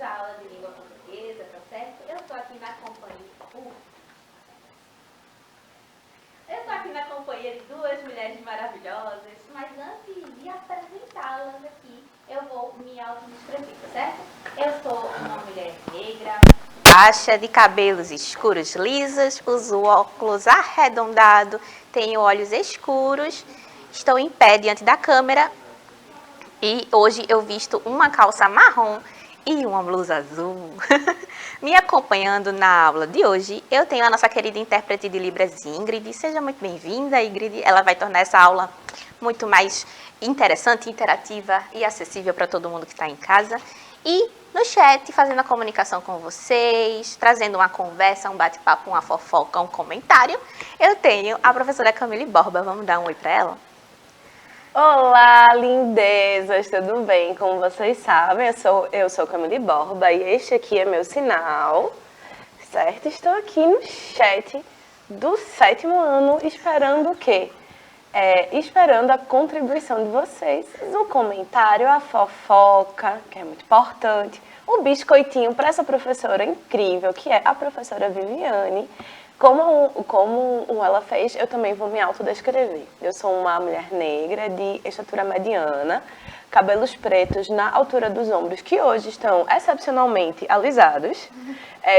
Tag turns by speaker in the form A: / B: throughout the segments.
A: a aula de língua portuguesa, tá certo? Eu estou aqui na companhia... Eu estou aqui na companhia de duas mulheres maravilhosas, mas antes de apresentá-las aqui, eu vou me autodescrever, tá certo? Eu sou uma mulher negra, baixa, de cabelos escuros lisos, uso óculos arredondado, tenho olhos escuros, estou em pé diante da câmera e hoje eu visto uma calça marrom e uma blusa azul. Me acompanhando na aula de hoje, eu tenho a nossa querida intérprete de Libras, Ingrid. Seja muito bem-vinda, Ingrid. Ela vai tornar essa aula muito mais interessante, interativa e acessível para todo mundo que está em casa. E no chat, fazendo a comunicação com vocês, trazendo uma conversa, um bate-papo, uma fofoca, um comentário, eu tenho a professora Camille Borba. Vamos dar um oi para ela?
B: Olá, lindezas, tudo bem? Como vocês sabem, eu sou Camille Borba e este aqui é meu sinal, certo? Estou aqui no chat do 7º ano esperando o quê? Esperando a contribuição de vocês, o comentário, a fofoca, que é muito importante, o biscoitinho para essa professora incrível, que é a professora Viviane. Como ela fez, eu também vou me autodescrever. Eu sou uma mulher negra de estatura mediana, cabelos pretos na altura dos ombros, que hoje estão excepcionalmente alisados.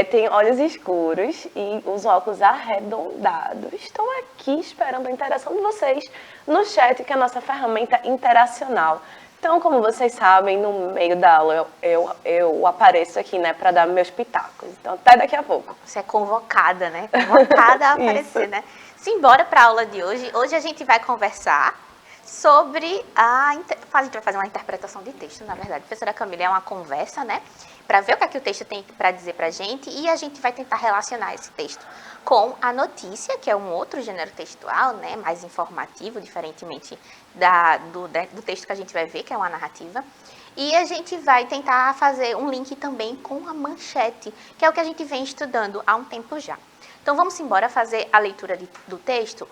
B: Tenho olhos escuros e uso óculos arredondados. Estou aqui esperando a interação de vocês no chat, que é a nossa ferramenta interacional. Então, como vocês sabem, no meio da aula eu apareço aqui, né, para dar meus pitacos. Então, até daqui a pouco.
A: Você é convocada, né? Convocada a aparecer, né? Simbora para a aula de hoje. Hoje a gente vai conversar sobre a gente vai fazer uma interpretação de texto, na verdade. A professora Camille é uma conversa, né? Para ver o que é que o texto tem para dizer para a gente e a gente vai tentar relacionar esse texto com a notícia, que é um outro gênero textual, né? Mais informativo, diferentemente do texto que a gente vai ver, que é uma narrativa. E a gente vai tentar fazer um link também com a manchete, que é o que a gente vem estudando há um tempo já. Então vamos embora fazer a leitura do texto.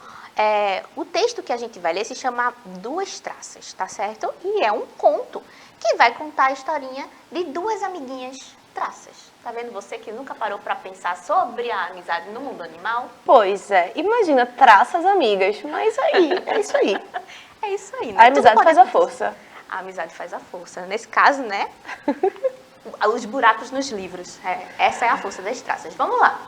A: O texto que a gente vai ler se chama Duas Traças, tá certo? E é um conto que vai contar a historinha de duas amiguinhas traças. Tá vendo você que nunca parou para pensar sobre a amizade no mundo animal?
B: Pois é, imagina traças amigas, mas aí, é isso aí.
A: É isso aí, né?
B: A amizade faz a força.
A: A amizade faz a força. Nesse caso, né? Os buracos nos livros. Essa é a força das traças. Vamos lá.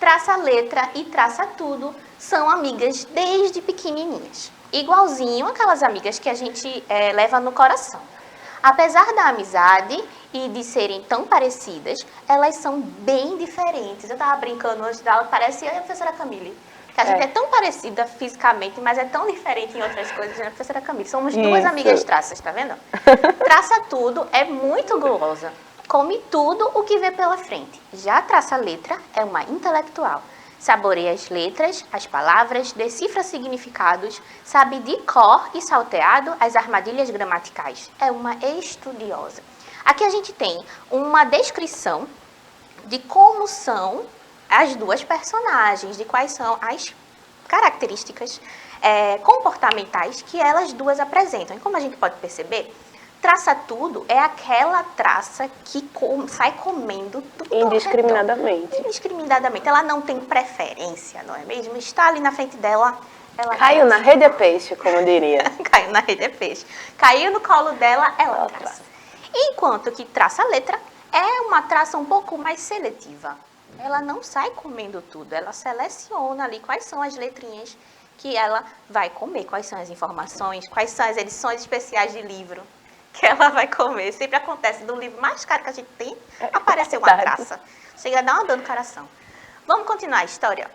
A: Traça a letra e traça tudo são amigas desde pequenininhas. Igualzinho aquelas amigas que a gente leva no coração. Apesar da amizade e de serem tão parecidas, elas são bem diferentes. Eu estava brincando antes da aula, parece a professora Camille. Que a gente é tão parecida fisicamente, mas é tão diferente em outras coisas, né, professora Camille? Somos duas amigas traças, tá vendo? Traça tudo é muito gulosa. Come tudo o que vê pela frente. Já traça letra é uma intelectual. Saboreia as letras, as palavras, decifra significados, sabe de cor e salteado as armadilhas gramaticais. É uma estudiosa. Aqui a gente tem uma descrição de como são as duas personagens, de quais são as características comportamentais que elas duas apresentam. E como a gente pode perceber, traça tudo é aquela traça que sai comendo tudo
B: indiscriminadamente.
A: Indiscriminadamente. Ela não tem preferência, não é mesmo? Está ali na frente dela, ela
B: caiu na rede é peixe, como diria.
A: Caiu na rede é peixe. Caiu no colo dela, ela traça. Enquanto que traça a letra é uma traça um pouco mais seletiva. Ela não sai comendo tudo, ela seleciona ali quais são as letrinhas que ela vai comer, quais são as informações, quais são as edições especiais de livro que ela vai comer. Sempre acontece, do livro mais caro que a gente tem, apareceu uma traça. Chega a dar uma dor no coração. Vamos continuar a história?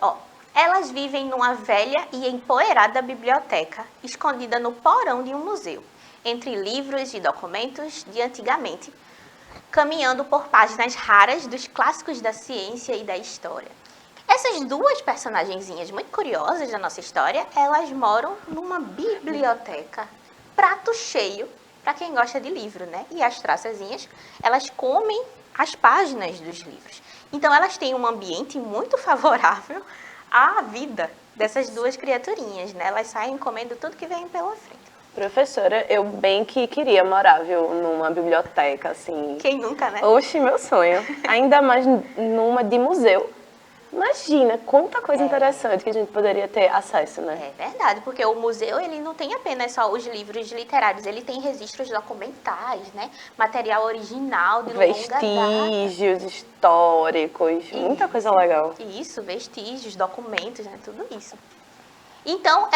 A: Elas vivem numa velha e empoeirada biblioteca, escondida no porão de um museu, entre livros e documentos de antigamente, caminhando por páginas raras dos clássicos da ciência e da história. Essas duas personagenzinhas muito curiosas da nossa história, elas moram numa biblioteca, prato cheio, para quem gosta de livro, né? E as traçazinhas, elas comem as páginas dos livros. Então, elas têm um ambiente muito favorável à vida dessas duas criaturinhas, né? Elas saem comendo tudo que vem pela frente.
B: Professora, eu bem que queria morar, viu, numa biblioteca, assim.
A: Quem nunca, né?
B: Oxe, meu sonho. Ainda mais numa de museu. Imagina, quanta coisa interessante que a gente poderia ter acesso, né?
A: É verdade, porque o museu ele não tem apenas só os livros literários, ele tem registros documentais, né? Material original de longa data.
B: Vestígios históricos, muita coisa legal.
A: Isso, vestígios, documentos, né? Tudo isso. Então,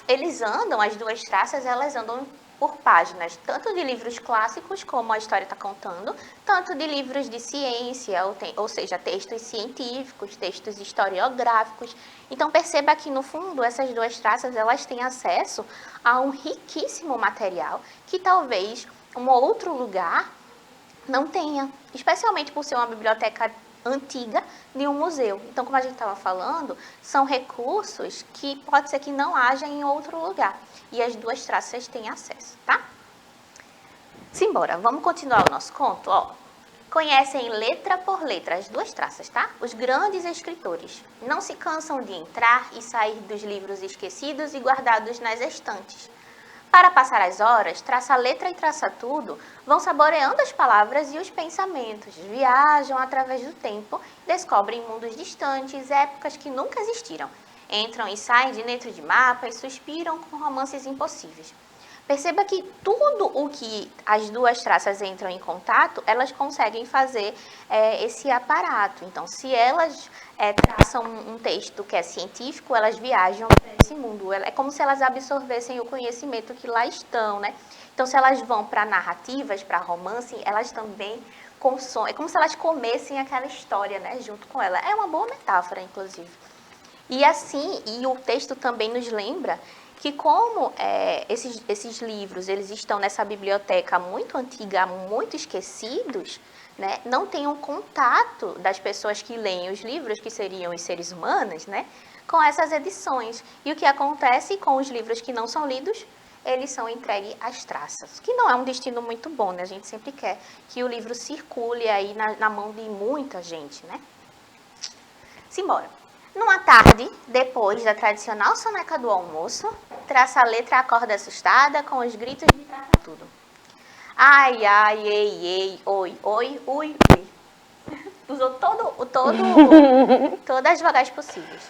A: eles andam, as duas traças, elas andam por páginas, tanto de livros clássicos, como a história está contando, tanto de livros de ciência, ou seja, textos científicos, textos historiográficos. Então, perceba que, no fundo, essas duas traças, elas têm acesso a um riquíssimo material que talvez um outro lugar não tenha, especialmente por ser uma biblioteca antiga de um museu. Então, como a gente estava falando, são recursos que pode ser que não haja em outro lugar. E as duas traças têm acesso, tá? Simbora, vamos continuar o nosso conto, ó. Conhecem letra por letra as duas traças, tá? Os grandes escritores não se cansam de entrar e sair dos livros esquecidos e guardados nas estantes. Para passar as horas, traça letra e traça tudo, vão saboreando as palavras e os pensamentos, viajam através do tempo, descobrem mundos distantes, épocas que nunca existiram. Entram e saem de dentro de mapas, suspiram com romances impossíveis. Perceba que tudo o que as duas traças entram em contato, elas conseguem fazer esse aparato. Então, se elas traçam um texto que é científico, elas viajam para esse mundo. É como se elas absorvessem o conhecimento que lá estão, né? Então, se elas vão para narrativas, para romance, elas também consomem. É como se elas comessem aquela história, né, junto com ela. É uma boa metáfora, inclusive. E assim, e o texto também nos lembra que como esses livros eles estão nessa biblioteca muito antiga, muito esquecidos, né, não tem um contato das pessoas que leem os livros, que seriam os seres humanos, né, com essas edições. E o que acontece com os livros que não são lidos? Eles são entregues às traças, que não é um destino muito bom, né? A gente sempre quer que o livro circule aí na mão de muita gente, né? Simbora. Numa tarde, depois da tradicional soneca do almoço, traça a letra acorda assustada com os gritos de traça tudo. Ai, ai, ei, ei, oi, oi, ui, ui. Usou todas as vogais possíveis.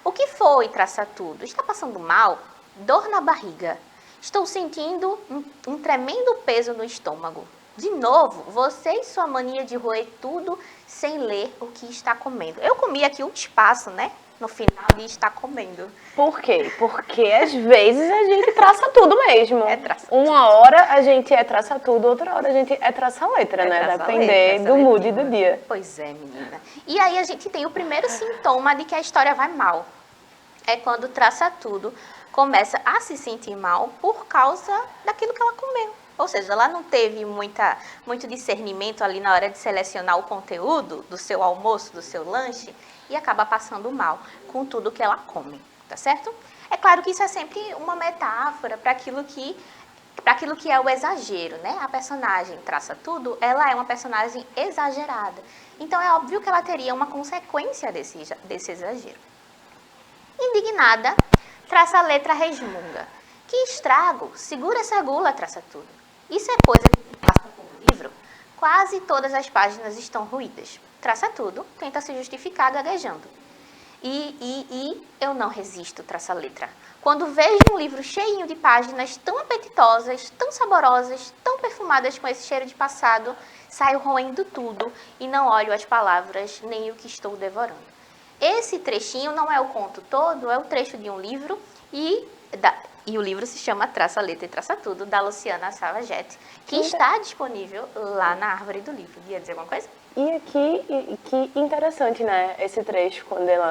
A: O que foi traça tudo? Está passando mal? Dor na barriga. Estou sentindo um tremendo peso no estômago. De novo, você e sua mania de roer tudo sem ler o que está comendo. Eu comi aqui um espaço, né? No final de estar comendo.
B: Por quê? Porque às vezes a gente traça tudo mesmo.
A: Traça
B: Uma hora a gente traça tudo, outra hora a gente traça letra, né? Depender do mood do dia.
A: Pois é, menina. E aí a gente tem o primeiro sintoma de que a história vai mal. É quando traça tudo, começa a se sentir mal por causa daquilo que ela comeu. Ou seja, ela não teve muito discernimento ali na hora de selecionar o conteúdo do seu almoço, do seu lanche, e acaba passando mal com tudo que ela come, tá certo? É claro que isso é sempre uma metáfora para aquilo que é o exagero, né? A personagem traça tudo, ela é uma personagem exagerada. Então é óbvio que ela teria uma consequência desse exagero. Indignada, traça a letra resmunga. Que estrago, segura essa gula, traça tudo. Isso é coisa que passa por um livro. Quase todas as páginas estão ruídas. Traça tudo, tenta se justificar gaguejando. E eu não resisto, traça a letra. Quando vejo um livro cheinho de páginas tão apetitosas, tão saborosas, tão perfumadas com esse cheiro de passado, saio roendo tudo e não olho as palavras nem o que estou devorando. Esse trechinho não é o conto todo, é o trecho de um livro e o livro se chama Traça a Letra e Traça Tudo, da Luciana Savagette, que está disponível lá na árvore do livro. Ia dizer alguma coisa?
B: E aqui, que interessante, né, esse trecho,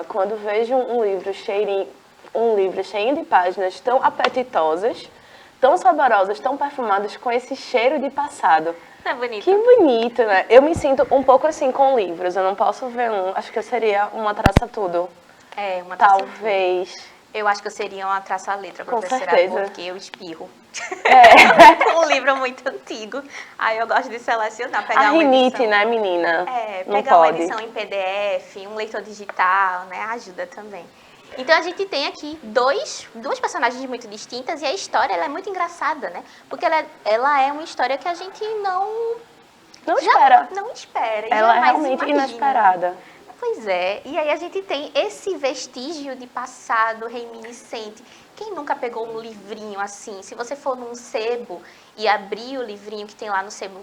B: quando vejo um livro cheio de páginas tão apetitosas, tão saborosas, tão perfumadas, com esse cheiro de passado.
A: É bonito.
B: Que bonito, né? Eu me sinto um pouco assim com livros, eu não posso ver acho que eu seria uma traça tudo.
A: Uma traça
B: talvez.
A: Tudo. Eu acho que eu seria uma traça-letra,
B: professora,
A: porque eu espirro. Um livro muito antigo. Aí eu gosto de selecionar, pegar
B: a rinite, né, menina?
A: Pegar uma edição em PDF, um leitor digital, né, ajuda também. Então a gente tem aqui duas personagens muito distintas e a história ela é muito engraçada, né? Porque ela é uma história que a gente
B: Não espera.
A: não espera. E
B: Ela é
A: jamais
B: realmente
A: imagina.
B: inesperada.
A: Pois é, e aí a gente tem esse vestígio de passado reminiscente. Quem nunca pegou um livrinho assim? Se você for num sebo e abrir o livrinho que tem lá no sebo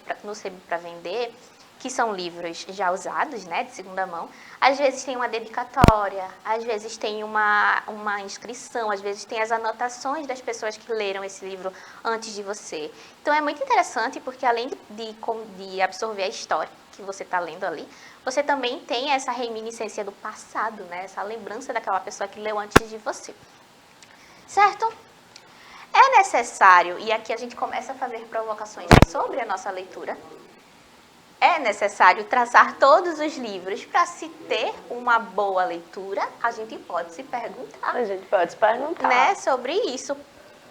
A: para vender, que são livros já usados, né, de segunda mão, às vezes tem uma dedicatória, às vezes tem uma inscrição, às vezes tem as anotações das pessoas que leram esse livro antes de você. Então é muito interessante porque além de absorver a história que você está lendo ali, você também tem essa reminiscência do passado, né, essa lembrança daquela pessoa que leu antes de você. Certo? É necessário, e aqui a gente começa a fazer provocações sobre a nossa leitura, é necessário traçar todos os livros para se ter uma boa leitura? A gente pode se perguntar.
B: A gente pode se perguntar.
A: Né, sobre isso.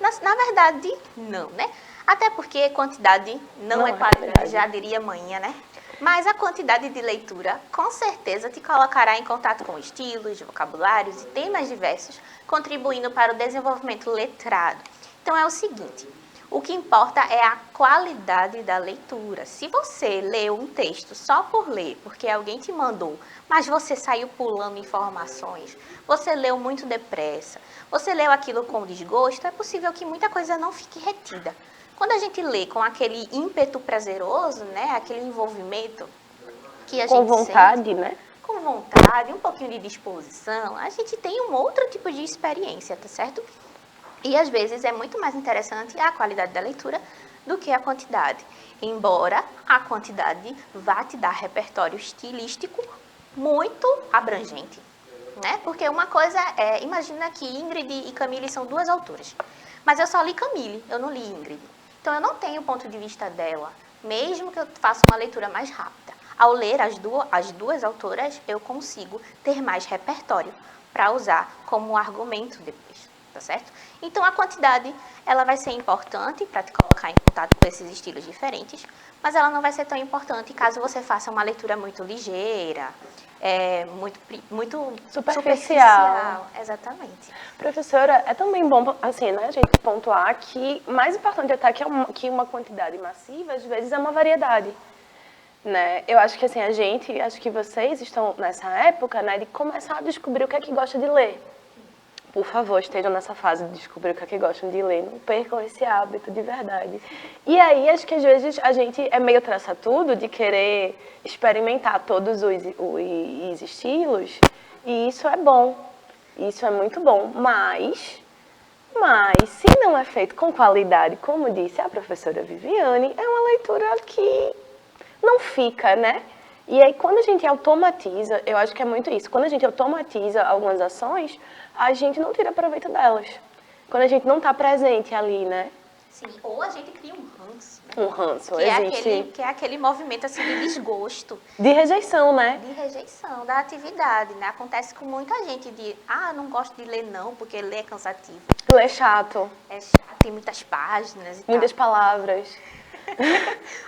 A: Na verdade, não, né? Até porque quantidade não é qualidade, já diria manhã, né? Mas a quantidade de leitura, com certeza, te colocará em contato com estilos, vocabulários e temas diversos, contribuindo para o desenvolvimento letrado. Então, é o seguinte, o que importa é a qualidade da leitura. Se você leu um texto só por ler, porque alguém te mandou, mas você saiu pulando informações, você leu muito depressa, você leu aquilo com desgosto, é possível que muita coisa não fique retida. Quando a gente lê com aquele ímpeto prazeroso, né, aquele envolvimento que a gente
B: com vontade,
A: sente,
B: né?
A: Com vontade, um pouquinho de disposição, a gente tem um outro tipo de experiência, tá certo? E às vezes é muito mais interessante a qualidade da leitura do que a quantidade. Embora a quantidade vá te dar repertório estilístico muito abrangente, né? Porque uma coisa é, imagina que Ingrid e Camille são duas autoras, mas eu só li Camille, eu não li Ingrid. Então eu não tenho o ponto de vista dela, mesmo que eu faça uma leitura mais rápida. Ao ler as duas autoras, eu consigo ter mais repertório para usar como argumento depois, tá certo? Então a quantidade, ela vai ser importante para te colocar em contato com esses estilos diferentes, mas ela não vai ser tão importante caso você faça uma leitura muito ligeira, muito superficial. Exatamente.
B: Professora, é também bom, assim, né, a gente pontuar que mais importante até que uma quantidade massiva, às vezes é uma variedade, né? Eu acho que, assim, acho que vocês estão nessa época, né, de começar a descobrir o que é que gosta de ler. Por favor, estejam nessa fase de descobrir o que é que gostam de ler, não percam esse hábito de verdade. E aí, acho que às vezes a gente é meio traça tudo de querer experimentar todos os estilos, e isso é bom, isso é muito bom, mas se não é feito com qualidade, como disse a professora Viviane, é uma leitura que não fica, né? E aí, quando a gente automatiza, eu acho que é muito isso, quando a gente automatiza algumas ações, a gente não tira proveito delas. Quando a gente não está presente ali, né?
A: Sim, ou a gente cria um ranço. Né?
B: Um ranço,
A: existe. Que é aquele movimento assim, de desgosto.
B: De rejeição, né?
A: De rejeição da atividade, né? Acontece com muita gente não gosto de ler não, porque ler é cansativo.
B: Ler é chato.
A: É chato, tem muitas páginas e
B: muitas palavras.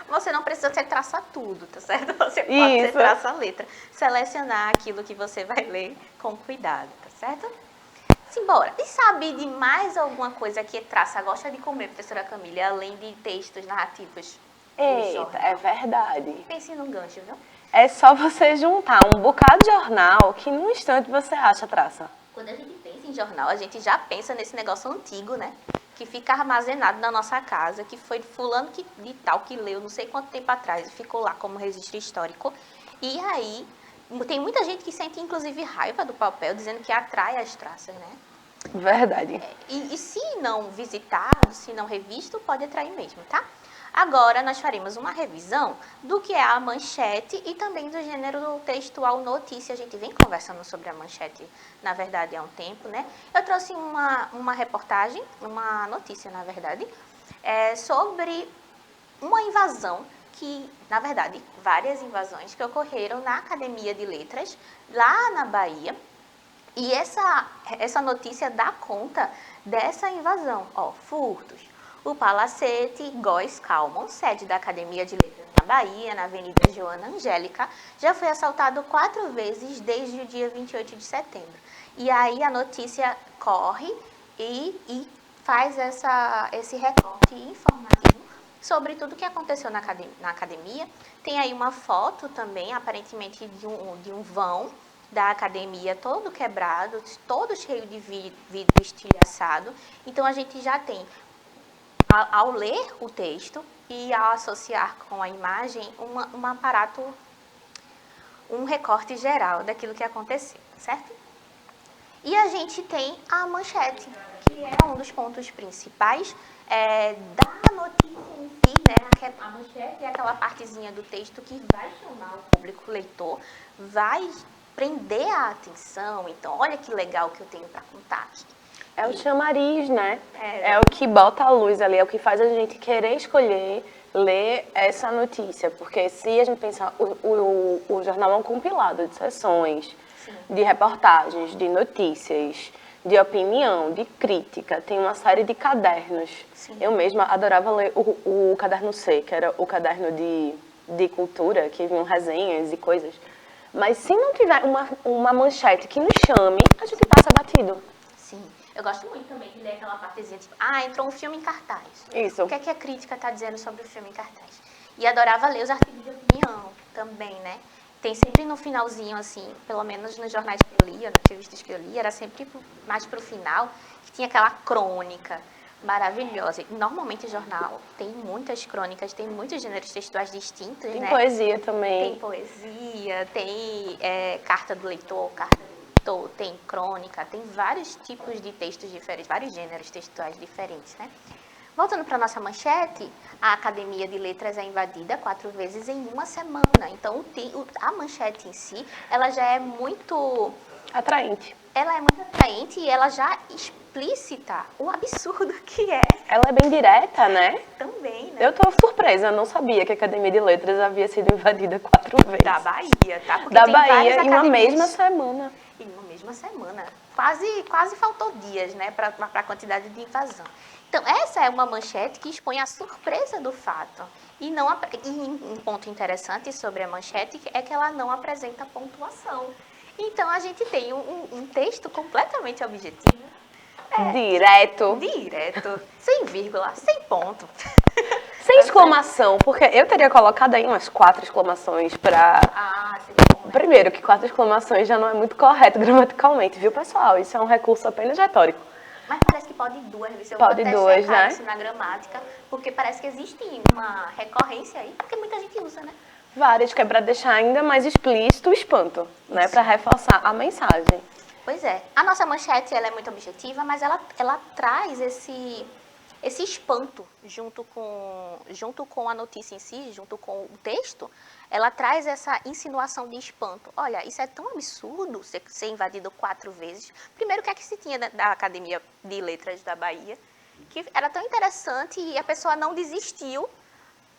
A: Você não precisa ser traça tudo, tá certo? Você pode ser traça letra. Selecionar aquilo que você vai ler com cuidado, tá certo? Simbora. E sabe de mais alguma coisa que traça gosta de comer, professora Camille, além de textos narrativos?
B: Eita, é verdade.
A: Pense num gancho, viu?
B: É só você juntar um bocado de jornal que num instante você acha traça.
A: Quando a gente pensa em jornal, a gente já pensa nesse negócio antigo, né? Que fica armazenado na nossa casa, que foi fulano de tal que leu não sei quanto tempo atrás e ficou lá como registro histórico. E aí, tem muita gente que sente inclusive raiva do papel, dizendo que atrai as traças, né?
B: Verdade.
A: E se não visitado, se não revisto, pode atrair mesmo, tá? Agora, nós faremos uma revisão do que é a manchete e também do gênero textual notícia. A gente vem conversando sobre a manchete, na verdade, há um tempo, né? Eu trouxe uma reportagem, uma notícia, na verdade, sobre uma invasão que, na verdade, várias invasões que ocorreram na Academia de Letras, lá na Bahia. E essa notícia dá conta dessa invasão. Ó, furtos. O Palacete Góes Calmon, sede da Academia de Letras da Bahia, na Avenida Joana Angélica, já foi assaltado 4 vezes desde o dia 28 de setembro. E aí a notícia corre e faz esse recorte informativo sobre tudo o que aconteceu na academia. Tem aí uma foto também, aparentemente, de um vão da academia todo quebrado, todo cheio de vidro estilhaçado. Então, a gente já tem, ao ler o texto e ao associar com a imagem, um aparato, um recorte geral daquilo que aconteceu, certo? E a gente tem a manchete, que é um dos pontos principais da notícia em si, né? A manchete é aquela partezinha do texto que vai chamar o público leitor, vai prender a atenção. Então, olha que legal que eu tenho para contar aqui.
B: É o chamariz, né? É o que bota a luz ali, é o que faz a gente querer escolher ler essa notícia. Porque se a gente pensar, o jornal é um compilado de sessões, de reportagens, de notícias, de opinião, de crítica. Tem uma série de cadernos. Sim. Eu mesma adorava ler o caderno C, que era o caderno de cultura, que vinham resenhas e coisas. Mas se não tiver uma manchete que nos chame, a gente passa batido.
A: Sim. Eu gosto muito também de ler aquela partezinha, tipo, entrou um filme em cartaz.
B: Isso.
A: O que é que a crítica está dizendo sobre o filme em cartaz? E adorava ler os artigos de opinião também, né? Tem sempre no finalzinho, assim, pelo menos nos jornais que eu lia, nas revistas que eu lia, era sempre mais pro final, que tinha aquela crônica maravilhosa. E, normalmente o jornal tem muitas crônicas, tem muitos gêneros textuais distintos,
B: tem,
A: né?
B: Tem poesia também.
A: Tem poesia, tem carta do leitor, carta do leitor, tem crônica, tem vários tipos de textos diferentes, vários gêneros textuais diferentes, né? Voltando para a nossa manchete, a Academia de Letras é invadida 4 vezes em uma semana. Então, a manchete em si, ela já é muito...
B: atraente.
A: Ela é muito atraente e ela já explicita o absurdo que é.
B: Ela é bem direta, né?
A: Também, né?
B: Eu tô surpresa, eu não sabia que a Academia de Letras havia sido invadida 4 vezes.
A: Da Bahia, tá? Porque
B: da
A: tem
B: Bahia em uma mesma semana.
A: Em uma mesma semana. Quase faltou dias, né, para a quantidade de invasão. Então, essa é uma manchete que expõe a surpresa do fato. E um ponto interessante sobre a manchete é que ela não apresenta pontuação. Então, a gente tem um texto completamente objetivo.
B: Direto.
A: Sem vírgula, sem ponto.
B: Sem exclamação, porque eu teria colocado aí umas 4 exclamações pra...
A: seria bom, né?
B: Primeiro, que 4 exclamações já não é muito correto gramaticalmente, viu, pessoal? Isso é um recurso apenas retórico.
A: Mas parece que pode 2, viu? Eu
B: pode
A: vou até
B: 2,
A: checar
B: né?
A: isso na gramática, porque parece que existe uma recorrência aí, porque muita gente usa, né?
B: Várias, que é pra deixar ainda mais explícito o espanto, né? Pra reforçar a mensagem.
A: Pois é. A nossa manchete, ela é muito objetiva, mas ela traz esse espanto junto com a notícia em si, junto com o texto. Ela traz essa insinuação de espanto. Olha, isso é tão absurdo ser invadido 4 vezes. Primeiro, o que é que se tinha da Academia de Letras da Bahia? Que era tão interessante e a pessoa não desistiu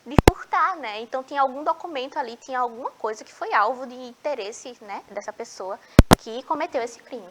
A: de furtar, né? Então, tinha algum documento ali, tinha alguma coisa que foi alvo de interesse, né, dessa pessoa que cometeu esse crime.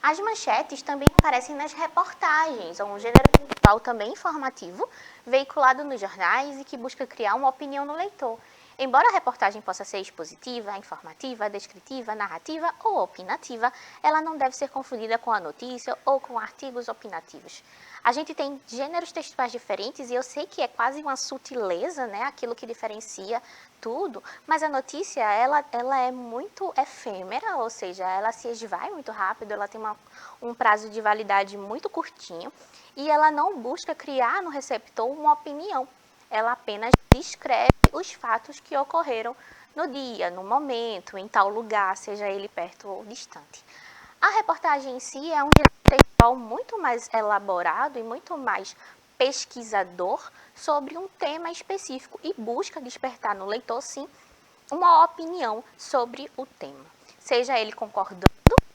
A: As manchetes também aparecem nas reportagens, um gênero textual também informativo, veiculado nos jornais e que busca criar uma opinião no leitor. Embora a reportagem possa ser expositiva, informativa, descritiva, narrativa ou opinativa, ela não deve ser confundida com a notícia ou com artigos opinativos. A gente tem gêneros textuais diferentes e eu sei que é quase uma sutileza, né, aquilo que diferencia tudo, mas a notícia, ela é muito efêmera, ou seja, ela se esvai muito rápido, ela tem um prazo de validade muito curtinho e ela não busca criar no receptor uma opinião. Ela apenas descreve os fatos que ocorreram no dia, no momento, em tal lugar, seja ele perto ou distante. A reportagem em si é um gênero textual muito mais elaborado e muito mais pesquisador sobre um tema específico e busca despertar no leitor, sim, uma opinião sobre o tema. Seja ele concordando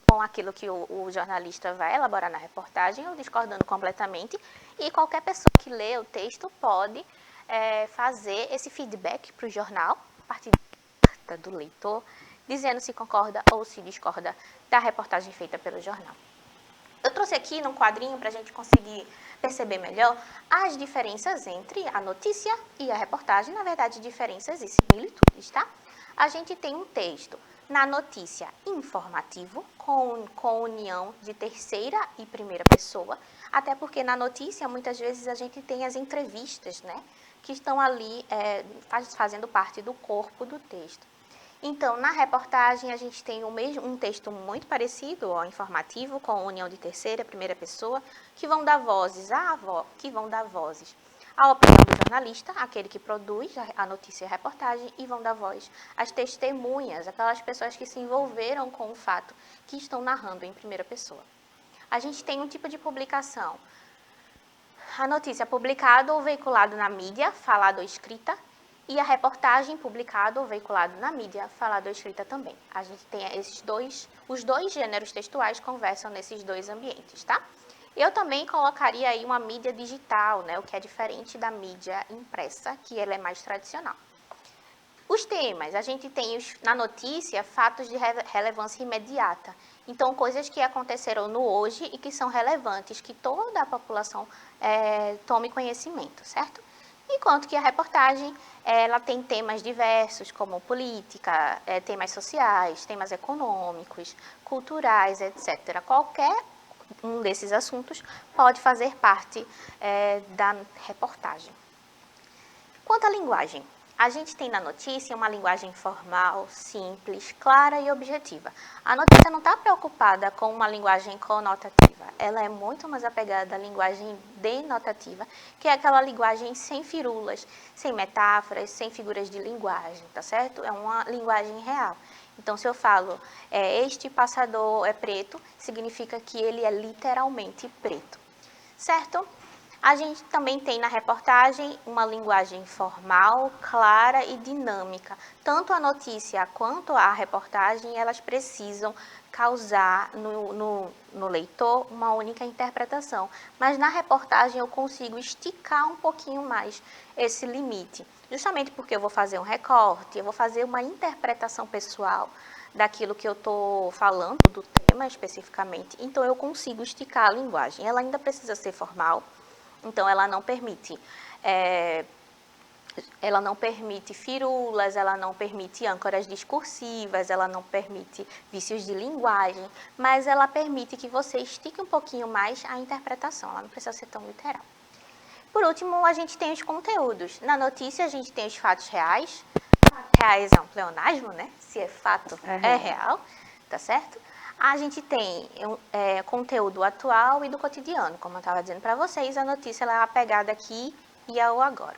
A: com aquilo que o jornalista vai elaborar na reportagem ou discordando completamente, e qualquer pessoa que lê o texto pode fazer esse feedback para o jornal, a partir do leitor, dizendo se concorda ou se discorda da reportagem feita pelo jornal. Eu trouxe aqui num quadrinho para a gente conseguir perceber melhor as diferenças entre a notícia e a reportagem. Na verdade, diferenças e similitudes, tá? A gente tem um texto na notícia informativo, com união de terceira e primeira pessoa, até porque na notícia, muitas vezes, a gente tem as entrevistas, né? Que estão ali fazendo parte do corpo do texto. Então, na reportagem, a gente tem um texto muito parecido ao informativo, com união de terceira, primeira pessoa, que vão dar vozes à opinião do jornalista, aquele que produz a notícia e a reportagem, e vão dar voz às testemunhas, aquelas pessoas que se envolveram com o fato que estão narrando em primeira pessoa. A gente tem um tipo de publicação, a notícia publicada ou veiculada na mídia, falada ou escrita, e a reportagem publicada ou veiculada na mídia, falada ou escrita também. A gente tem os dois gêneros textuais conversam nesses dois ambientes, tá? Eu também colocaria aí uma mídia digital, né, o que é diferente da mídia impressa, que ela é mais tradicional. Os temas, a gente tem na notícia fatos de relevância imediata. Então, coisas que aconteceram no hoje e que são relevantes, que toda a população tome conhecimento, certo? Enquanto que a reportagem, ela tem temas diversos, como política, temas sociais, temas econômicos, culturais, etc. Qualquer um desses assuntos pode fazer parte da reportagem. Quanto à linguagem, a gente tem na notícia uma linguagem formal, simples, clara e objetiva. A notícia não está preocupada com uma linguagem conotativa, ela é muito mais apegada à linguagem denotativa, que é aquela linguagem sem firulas, sem metáforas, sem figuras de linguagem, tá certo? É uma linguagem real. Então, se eu falo, este passador é preto, significa que ele é literalmente preto, certo? A gente também tem na reportagem uma linguagem formal, clara e dinâmica. Tanto a notícia quanto a reportagem, elas precisam causar no leitor uma única interpretação. Mas na reportagem eu consigo esticar um pouquinho mais esse limite. Justamente porque eu vou fazer um recorte, eu vou fazer uma interpretação pessoal daquilo que eu estou falando, do tema especificamente. Então eu consigo esticar a linguagem. Ela ainda precisa ser formal. Então, ela não permite firulas, ela não permite âncoras discursivas, ela não permite vícios de linguagem, mas ela permite que você estique um pouquinho mais a interpretação, ela não precisa ser tão literal. Por último, a gente tem os conteúdos. Na notícia, a gente tem os fatos reais. Reais é um pleonasmo, né? Se é fato, é real, tá certo? A gente tem conteúdo atual e do cotidiano, como eu estava dizendo para vocês, a notícia ela é apegada aqui e ao agora.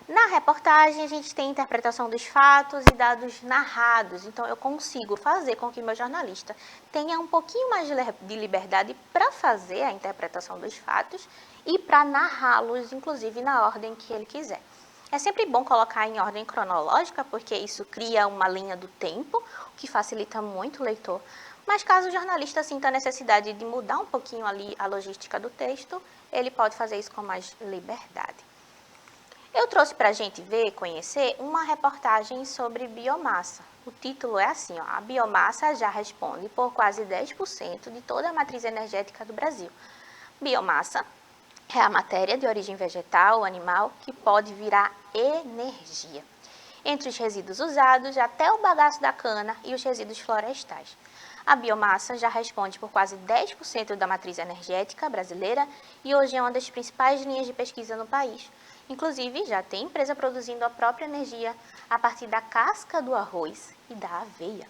A: Na reportagem, a gente tem interpretação dos fatos e dados narrados, então eu consigo fazer com que meu jornalista tenha um pouquinho mais de liberdade para fazer a interpretação dos fatos e para narrá-los, inclusive, na ordem que ele quiser. É sempre bom colocar em ordem cronológica, porque isso cria uma linha do tempo, o que facilita muito o leitor. Mas caso o jornalista sinta a necessidade de mudar um pouquinho ali a logística do texto, ele pode fazer isso com mais liberdade. Eu trouxe para a gente ver, conhecer, uma reportagem sobre biomassa. O título é assim, ó, a biomassa já responde por quase 10% de toda a matriz energética do Brasil. Biomassa é a matéria de origem vegetal ou animal que pode virar energia. Entre os resíduos usados, até o bagaço da cana e os resíduos florestais. A biomassa já responde por quase 10% da matriz energética brasileira e hoje é uma das principais linhas de pesquisa no país. Inclusive, já tem empresa produzindo a própria energia a partir da casca do arroz e da aveia.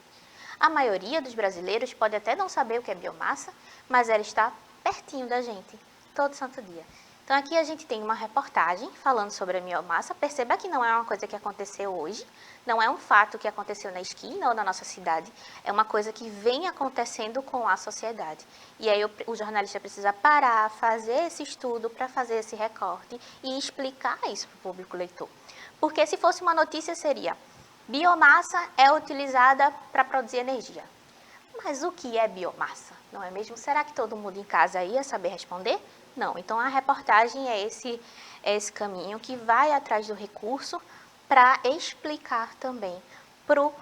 A: A maioria dos brasileiros pode até não saber o que é biomassa, mas ela está pertinho da gente, todo santo dia. Então, aqui a gente tem uma reportagem falando sobre a biomassa. Perceba que não é uma coisa que aconteceu hoje, não é um fato que aconteceu na esquina ou na nossa cidade, é uma coisa que vem acontecendo com a sociedade. E aí o jornalista precisa parar, fazer esse estudo para fazer esse recorte e explicar isso para o público leitor. Porque se fosse uma notícia seria, biomassa é utilizada para produzir energia. Mas o que é biomassa? Não é mesmo? Será que todo mundo em casa ia saber responder? Não. Então, a reportagem é esse caminho que vai atrás do recurso para explicar também para o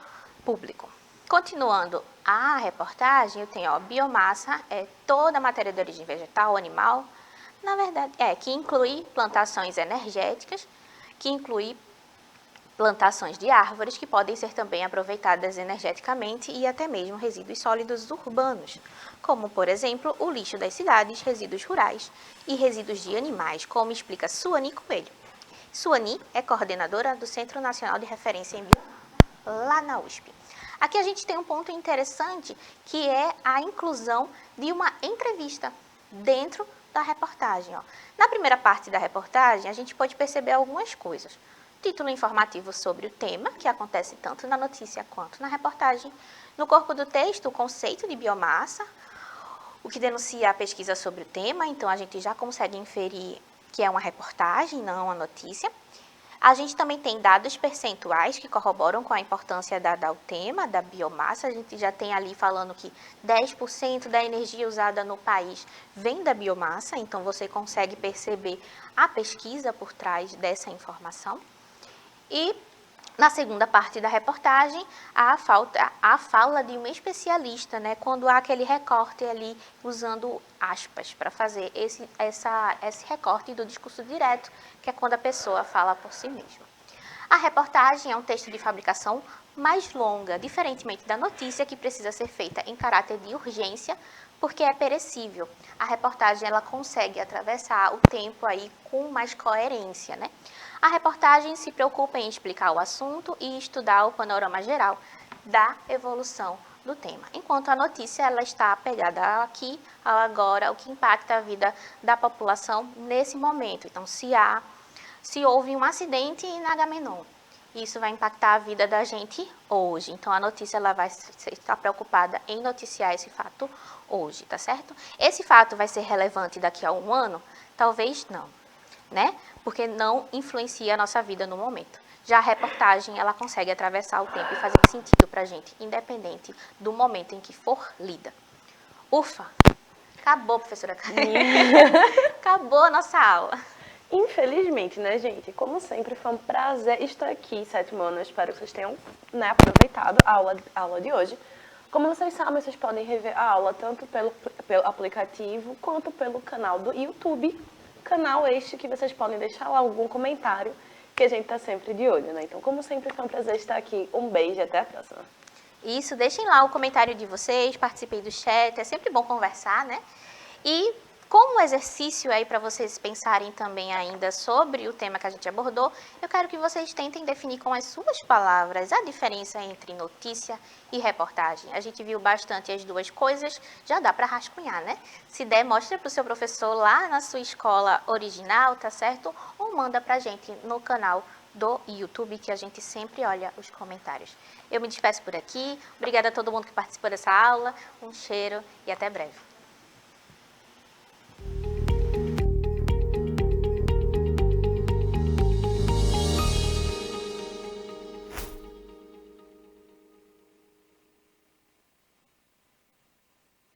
A: público. Continuando a reportagem, eu tenho, ó, biomassa é toda matéria de origem vegetal ou animal, na verdade, que inclui plantações energéticas, que inclui plantações de árvores que podem ser também aproveitadas energeticamente e até mesmo resíduos sólidos urbanos, como, por exemplo, o lixo das cidades, resíduos rurais e resíduos de animais, como explica Suani Coelho. Suani é coordenadora do Centro Nacional de Referência em Biomassa, lá na USP. Aqui a gente tem um ponto interessante, que é a inclusão de uma entrevista dentro da reportagem. Ó. Na primeira parte da reportagem, a gente pode perceber algumas coisas. Título informativo sobre o tema, que acontece tanto na notícia quanto na reportagem. No corpo do texto, o conceito de biomassa, o que denuncia a pesquisa sobre o tema, então a gente já consegue inferir que é uma reportagem, não uma notícia. A gente também tem dados percentuais que corroboram com a importância dada ao tema da biomassa. A gente já tem ali falando que 10% da energia usada no país vem da biomassa, então você consegue perceber a pesquisa por trás dessa informação. E na segunda parte da reportagem, a fala de um especialista, né, quando há aquele recorte ali, usando aspas, para fazer esse recorte do discurso direto, que é quando a pessoa fala por si mesma. A reportagem é um texto de fabricação mais longa, diferentemente da notícia, que precisa ser feita em caráter de urgência, porque é perecível. A reportagem ela consegue atravessar o tempo aí com mais coerência, né? A reportagem se preocupa em explicar o assunto e estudar o panorama geral da evolução do tema, enquanto a notícia ela está apegada aqui, ao agora, o que impacta a vida da população nesse momento. Então, se houve um acidente em Agamenon, isso vai impactar a vida da gente hoje. Então, a notícia ela vai estar preocupada em noticiar esse fato hoje, tá certo? Esse fato vai ser relevante daqui a um ano? Talvez não, né? Porque não influencia a nossa vida no momento. Já a reportagem, ela consegue atravessar o tempo e fazer sentido para a gente, independente do momento em que for lida. Ufa! Acabou, professora Karen. Acabou a nossa aula.
B: Infelizmente, né, gente? Como sempre, foi um prazer estar aqui, sétimo ano. Eu espero que vocês tenham, né, aproveitado a aula de hoje. Como vocês sabem, vocês podem rever a aula tanto pelo aplicativo quanto pelo canal do YouTube. Canal este que vocês podem deixar lá algum comentário, que a gente está sempre de olho, né? Então, como sempre, foi um prazer estar aqui. Um beijo e até a próxima.
A: Isso, deixem lá o comentário de vocês, participem do chat, é sempre bom conversar, né? E como exercício aí para vocês pensarem também ainda sobre o tema que a gente abordou, eu quero que vocês tentem definir com as suas palavras a diferença entre notícia e reportagem. A gente viu bastante as duas coisas, já dá para rascunhar, né? Se der, mostra para o seu professor lá na sua escola original, tá certo? Ou manda para a gente no canal do YouTube, que a gente sempre olha os comentários. Eu me despeço por aqui. Obrigada a todo mundo que participou dessa aula. Um cheiro e até breve.